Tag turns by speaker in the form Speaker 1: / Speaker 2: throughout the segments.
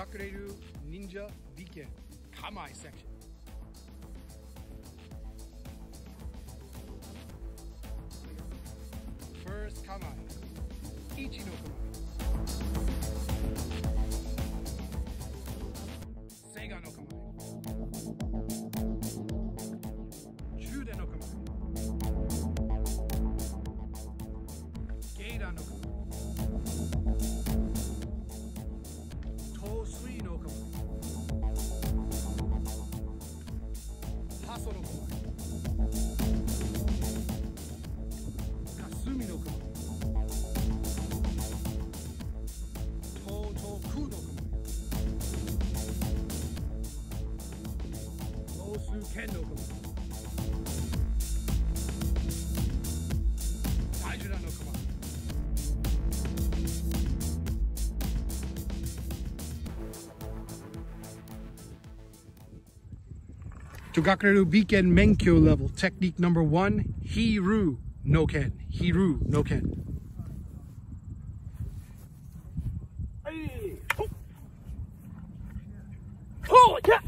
Speaker 1: Togakure Ninja Biken, Kamae section. First Kamae, Ichi no Kamae. Seigan no Kamae. Chudan no Kamae. Seigan no Kamae. Tou Sui no Kamae. Haso no Kamae. Kasumi no Kamae. Totoku no Kamae. Muso Ken no Kamae. Chudan no Kamae. Togakure Biken Menkyo level, technique number 1, Hiru no Ken. Hiru no Ken.
Speaker 2: Oh, yeah.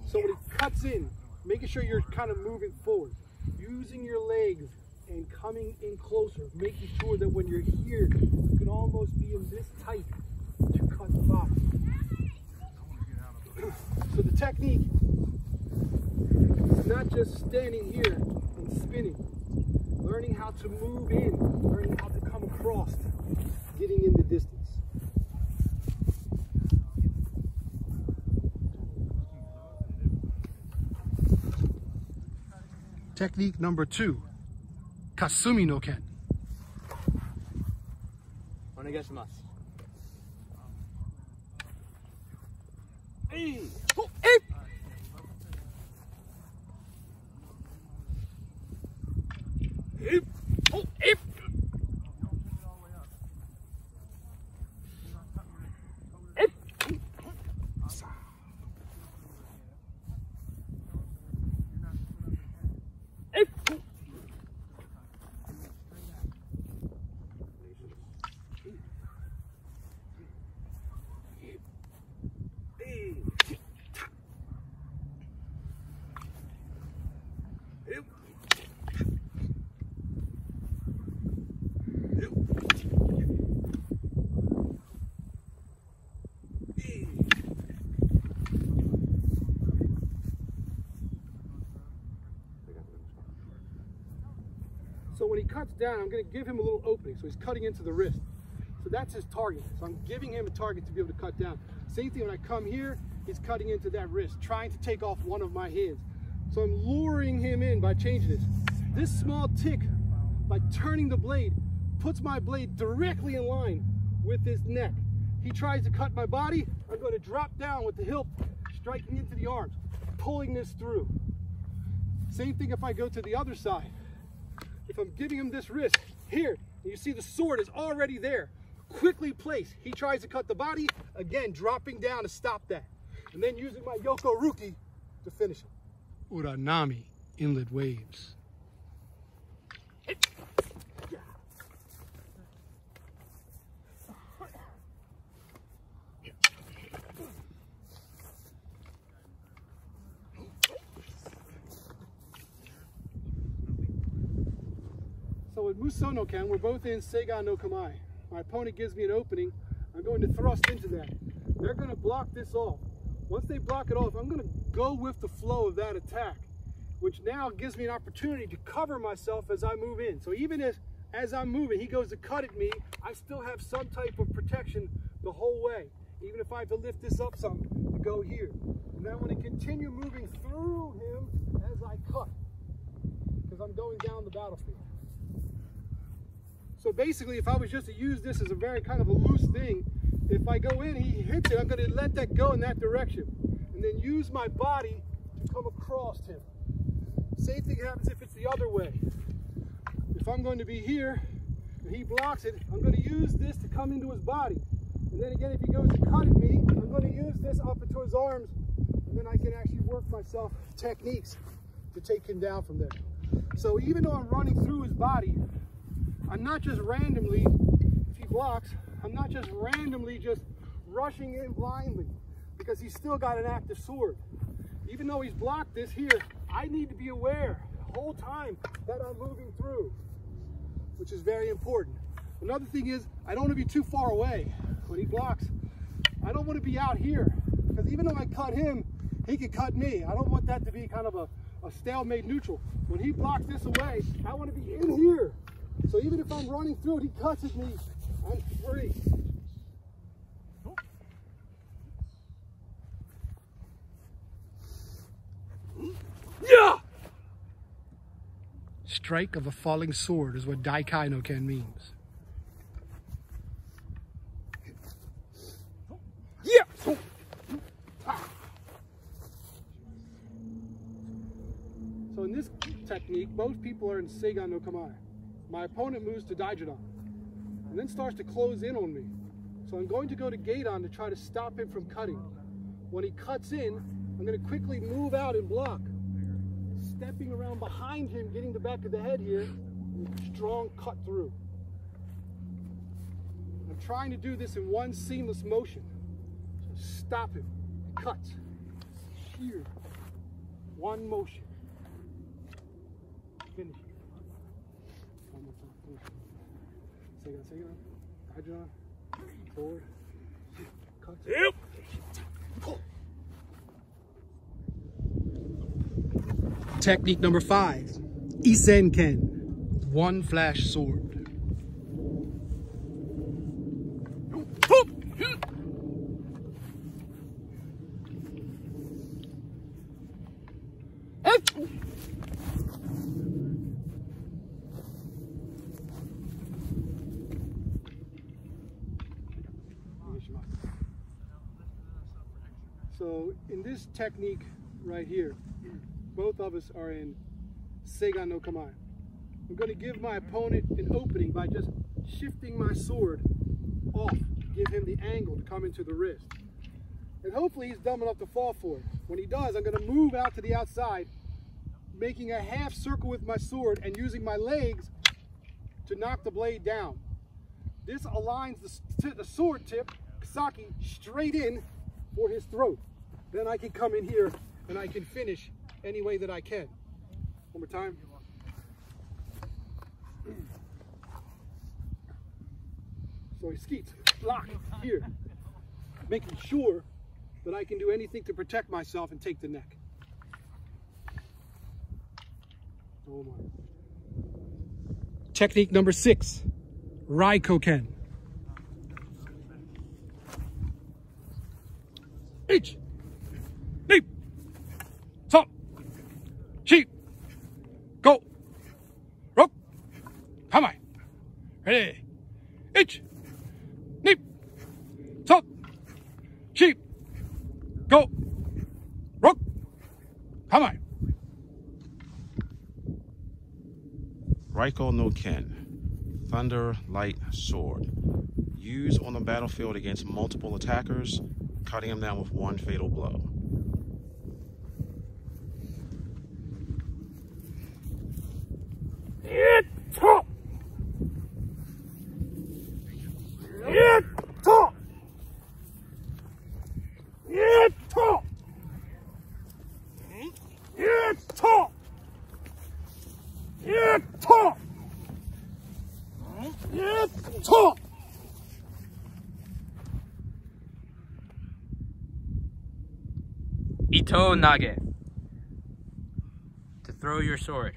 Speaker 1: So when he cuts in, making sure you're kind of moving forward, using your legs and coming in closer, making sure that when you're here, you can almost be in this tight to cut the body. So the technique is not just standing here and spinning, learning how to move in, learning how to come across, getting in the distance. Technique number 2, Kasumi no Ken.
Speaker 2: Onegaishimasu.
Speaker 1: Hey!
Speaker 2: Oh, hey!
Speaker 1: Hey!
Speaker 2: Oh, hey!
Speaker 1: So when he cuts down, I'm going to give him a little opening. So he's cutting into the wrist. So that's his target. So I'm giving him a target to be able to cut down. Same thing when I come here, he's cutting into that wrist, trying to take off one of my hands. So I'm luring him in by changing this. This small tick, by turning the blade, puts my blade directly in line with his neck. He tries to cut my body, I'm going to drop down with the hilt, striking into the arms, pulling this through. Same thing if I go to the other side. If I'm giving him this wrist, here, and you see the sword is already there, quickly place. He tries to cut the body, again, dropping down to stop that. And then using my Yoko Ruki to finish it. Uranami, inlet waves. So with Muso no Ken, we're both in Seigan no Kamae. My opponent gives me an opening. I'm going to thrust into that. They're going to block this off. Once they block it off, I'm going to go with the flow of that attack, which now gives me an opportunity to cover myself as I move in. So even as I'm moving, he goes to cut at me, I still have some type of protection the whole way. Even if I have to lift this up some to go here. And then I'm going to continue moving through him as I cut, because I'm going down the battlefield. So basically, if I was just to use this as a very kind of a loose thing, if I go in, he hits it, I'm going to let that go in that direction. And then use my body to come across him. Same thing happens if it's the other way. If I'm going to be here, and he blocks it, I'm going to use this to come into his body. And then again, if he goes to cut at me, I'm going to use this up into his arms, and then I can actually work myself techniques to take him down from there. So even though I'm running through his body, I'm not just randomly, if he blocks, I'm not just randomly just rushing in blindly, because he's still got an active sword. Even though he's blocked this here, I need to be aware the whole time that I'm moving through, which is very important. Another thing is, I don't want to be too far away when he blocks. I don't want to be out here, because even though I cut him, he can cut me. I don't want that to be kind of a stalemate neutral. When he blocks this away, I want to be in here. So even if I'm running through it, he cuts at me, I'm free. Yeah! Strike of a falling sword is what Daikai no Ken means. Yeah! So in this technique, most people are in Seigan no Kamae. My opponent moves to Daijudan and then starts to close in on me. So I'm going to go to Gaidon to try to stop him from cutting. When he cuts in, I'm going to quickly move out and block. Stepping around behind him, getting the back of the head here, and strong cut through. I'm trying to do this in one seamless motion. So stop him, cut, shear, one motion. Finish. One more time, finish. Seigan, Daijudan, forward, cut. Yep. Pull. Technique number 5, Issen Ken, one flash sword. So in this technique right here, both of us are in Seigan no Kamae. I'm going to give my opponent an opening by just shifting my sword off, give him the angle to come into the wrist. And hopefully he's dumb enough to fall for it. When he does, I'm going to move out to the outside, making a half circle with my sword and using my legs to knock the blade down. This aligns the sword tip, Kasaki, straight in for his throat. Then I can come in here and I can finish any way that I can. One more time. So he skeets, block here, making sure that I can do anything to protect myself and take the neck. Oh my. Technique number 6, Raiko Ken. Each. Leap. Stop. Sheep. Go. Rope. Kamae. Ready. Each. Leap. Stop. Sheep. Go. Rope. Kamae.
Speaker 3: Raiko no Ken, Thunder Light Sword. Used on the battlefield against multiple attackers, cutting them down with one fatal blow.
Speaker 2: Ito nage. To throw your sword.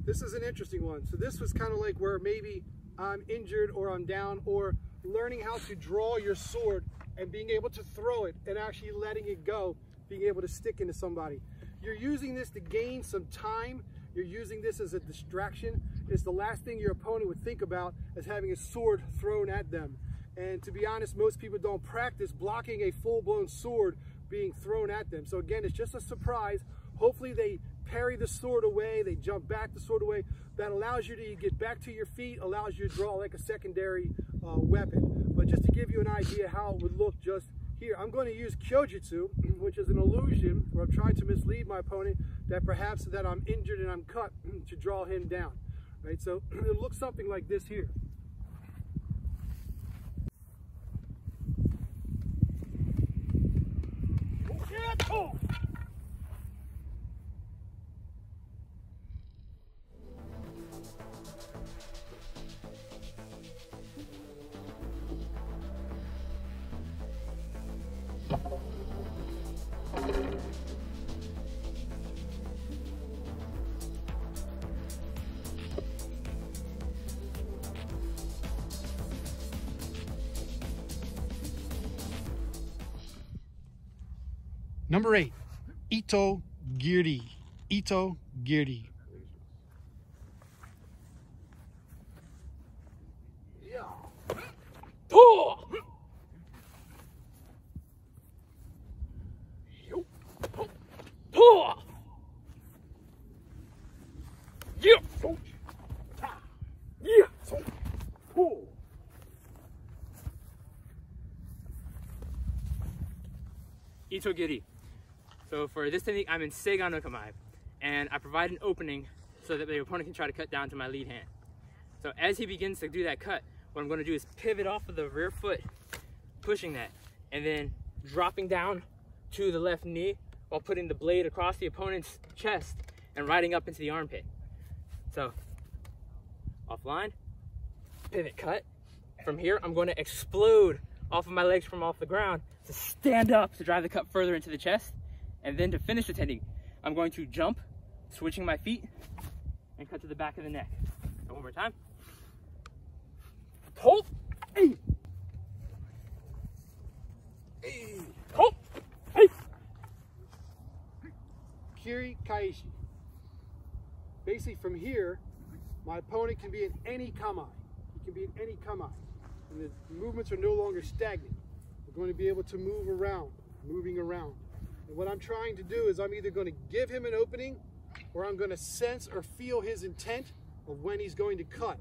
Speaker 1: This is an interesting one. So this was kind of like where maybe I'm injured or I'm down, or learning how to draw your sword and being able to throw it and actually letting it go, being able to stick into somebody. You're using this to gain some time. You're using this as a distraction. It's the last thing your opponent would think about as having a sword thrown at them. And to be honest, most people don't practice blocking a full-blown sword being thrown at them. So again, it's just a surprise. Hopefully they parry the sword away, they jump back the sword away. That allows you to get back to your feet, allows you to draw like a secondary weapon. But just to give you an idea how it would look just here, I'm going to use Kenjutsu, which is an illusion where I'm trying to mislead my opponent that perhaps that I'm injured and I'm cut to draw him down. Right, so it looks something like this here. Number 8, Ito Girdi. Ito Girdi. Yeah. Oh! Oh! Yeah. Yeah. Oh.
Speaker 2: Ito Giri. So for this technique, I'm in Seigan no Kamae, and I provide an opening so that the opponent can try to cut down to my lead hand. So as he begins to do that cut, what I'm going to do is pivot off of the rear foot, pushing that, and then dropping down to the left knee while putting the blade across the opponent's chest and riding up into the armpit. So offline, pivot cut. From here, I'm going to explode off of my legs from off the ground to stand up to drive the cut further into the chest. And then to finish the technique, I'm going to jump, switching my feet, and cut to the back of the neck. So one more time. Hold. Hey. Hey. Hold. Hey.
Speaker 1: Kiri Kaishi. Basically from here, my opponent can be in any Kamae. He can be in any Kamae. And the movements are no longer stagnant. We're going to be able to move around, moving around. And what I'm trying to do is I'm either going to give him an opening or I'm going to sense or feel his intent of when he's going to cut.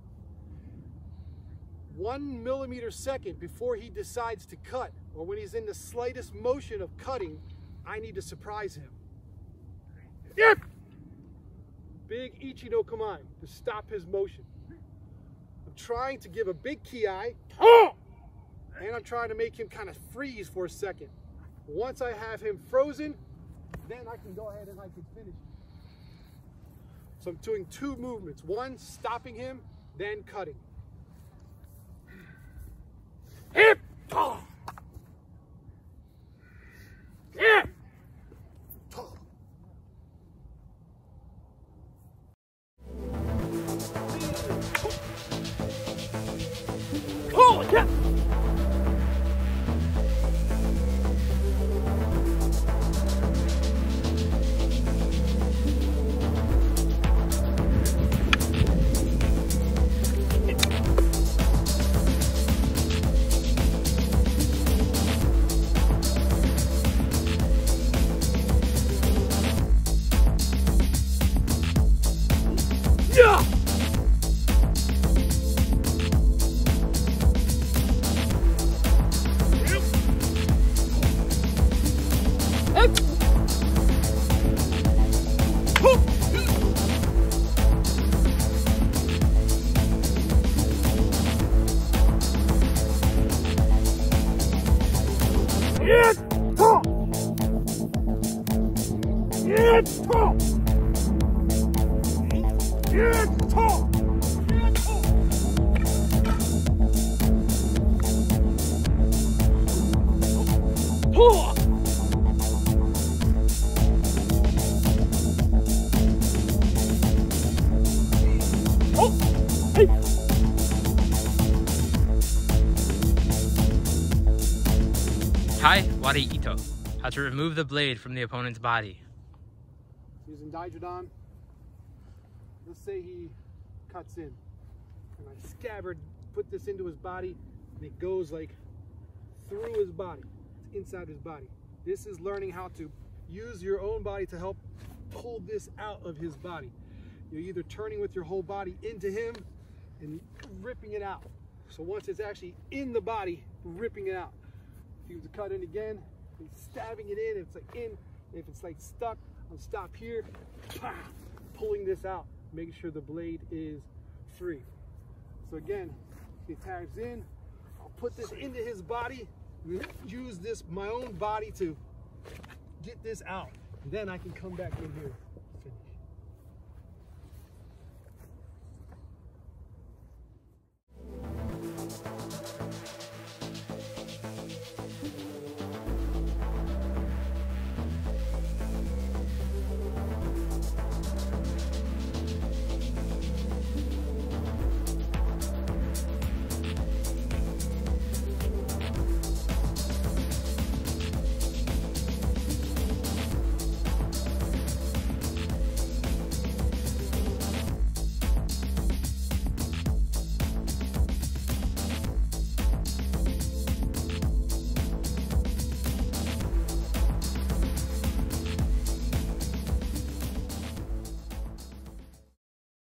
Speaker 1: 1 millisecond before he decides to cut, or when he's in the slightest motion of cutting, I need to surprise him. Yep! Big Ichi no Kamae to stop his motion. I'm trying to give a big ki, and I'm trying to make him kind of freeze for a second. Once I have him frozen, then I can go ahead and I can finish. So I'm doing 2 movements. One, stopping him, then cutting. Hip! Yeah! Oh, yeah!
Speaker 2: Tai Wari Ito. How to remove the blade from the opponent's body.
Speaker 1: Using Chudan. Let's say he cuts in. And I scabbard, put this into his body, and it goes like through his body. It's inside his body. This is learning how to use your own body to help pull this out of his body. You're either turning with your whole body into him and ripping it out. So once it's actually in the body, ripping it out. If you was to cut in again, he's stabbing it in. If it's like in, if it's like stuck, I'll stop here, pulling this out, making sure the blade is free. So again, he tabs in, I'll put this into his body, use this, my own body to get this out. And then I can come back in here.